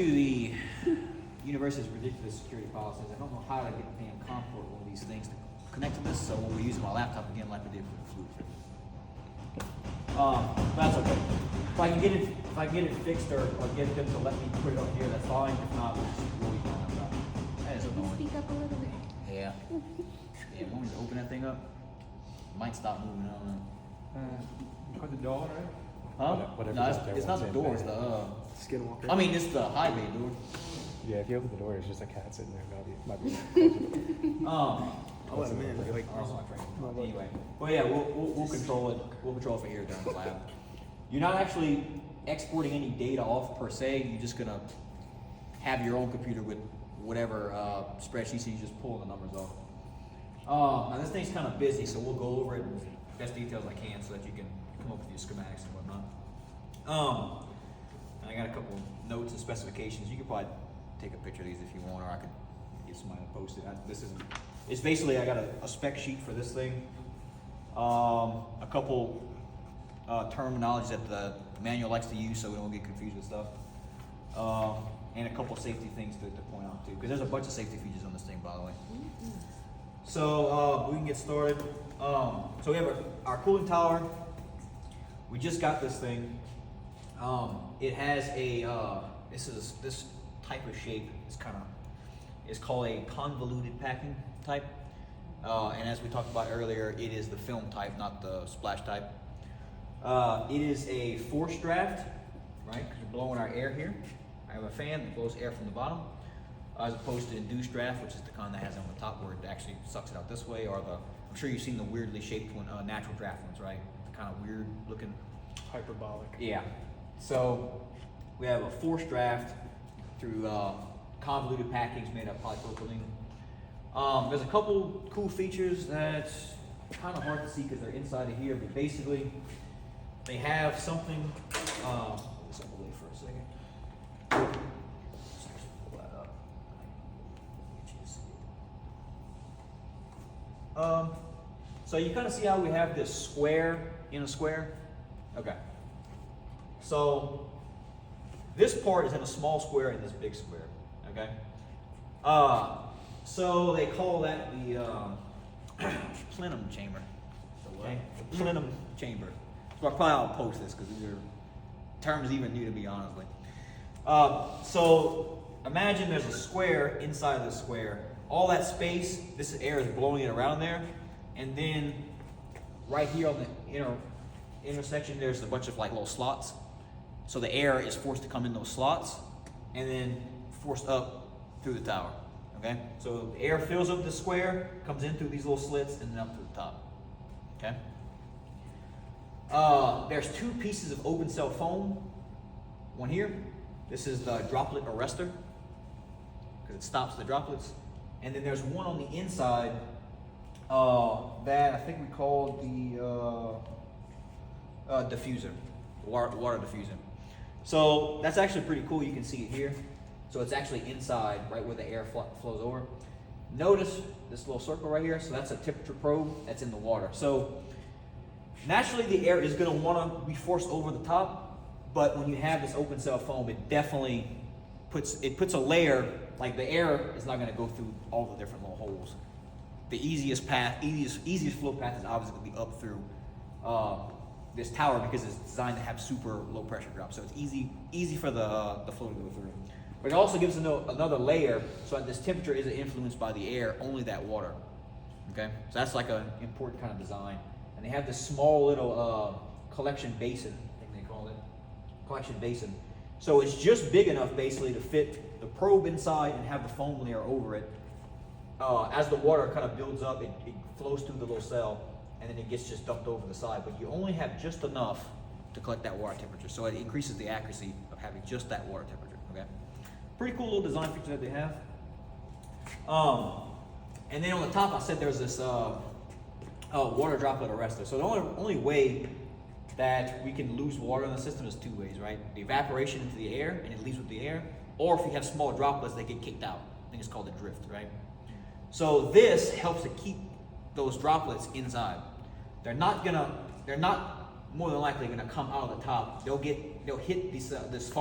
The university's ridiculous security policies. I don't know how to get the damn COM port one of these things to connect to this, so we'll be using my laptop again like we did for the fluid trip. That's okay. If I can get it fixed or get them to let me put it up here, that's fine. If not, we'll just really find out. That is annoying. Speak up a little bit. Yeah. Yeah, when we open that thing up, it might stop moving. I don't know. Put the door, right? Huh? Whatever No, there it's not was the in door, there. it's the Skinwalker. I mean, it's the high bay door. Yeah, if you open the door, it's just a cat sitting there. Might be close to the door. I'll let him in. Like, Anyway, well, yeah, we'll control it. We'll control it from here down the lab. You're not actually exporting any data off per se. You're just gonna have your own computer with whatever spreadsheet, so you just pull the numbers off. Now this thing's kind of busy, so we'll go over it in best details I can, so that you can come up with your schematics and whatnot. I got a couple notes and specifications. You could probably take a picture of these if you want, or I could get somebody to post it. It's basically, I got a spec sheet for this thing. A couple terminologies that the manual likes to use so we don't get confused with stuff. And a couple safety things to point out too, because there's a bunch of safety features on this thing, by the way. So we can get started. So we have our cooling tower. We just got this thing. It has a this type of shape. It's called a convoluted packing type. And as we talked about earlier, it is the film type, not the splash type. It is a forced draft, right? Because we're blowing our air here. I have a fan that blows air from the bottom, as opposed to induced draft, which is the kind that has on the top where it actually sucks it out this way, or I'm sure you've seen the weirdly shaped one, natural draft ones, right? The kind of weird looking. Hyperbolic. Yeah. So we have a forced draft through convoluted packings made of polypropylene. There's a couple cool features that's kind of hard to see because they're inside of here, but basically they have something. Put this up away for a second. Let's actually pull that up. Get you to see it. So you kind of see how we have this square in a square. Okay. So this part is in a small square and this big square. Okay. So they call that the plenum chamber. Okay? The plenum chamber. So I'll post this because these are terms even new to me, honestly. So imagine there's a square inside of the square. All that space, this air is blowing it around there, and then right here on the intersection, there's a bunch of like little slots. So the air is forced to come in those slots and then forced up through the tower. Okay? So the air fills up the square, comes in through these little slits, and then up to the top. Okay? There's two pieces of open cell foam. One here. This is the droplet arrestor, because it stops the droplets. And then there's one on the inside that I think we called the diffuser, water diffuser. So that's actually pretty cool. You can see it here. So it's actually inside, right where the air flows over. Notice this little circle right here. So that's a temperature probe that's in the water. So naturally the air is going to want to be forced over the top, but when you have this open cell foam, it definitely puts a layer. Like the air is not going to go through all the different little holes. The easiest flow path is obviously going to be up through this tower because it's designed to have super low pressure drop. So it's easy for the flow to go through. But it also gives another layer so that this temperature isn't influenced by the air, only that water. Okay, so that's like an important kind of design. And they have this small little collection basin, I think they call it, collection basin. So it's just big enough basically to fit the probe inside and have the foam layer over it. As the water kind of builds up, it flows through the little cell and then it gets just dumped over the side. But you only have just enough to collect that water temperature. So it increases the accuracy of having just that water temperature, okay? Pretty cool little design feature that they have. And then on the top, I said there's this water droplet arrestor. So the only way that we can lose water in the system is two ways, right? The evaporation into the air and it leaves with the air, or if you have small droplets, they get kicked out. I think it's called a drift, right? So this helps to keep those droplets inside. They're not more than likely gonna come out of the top. They'll hit this foam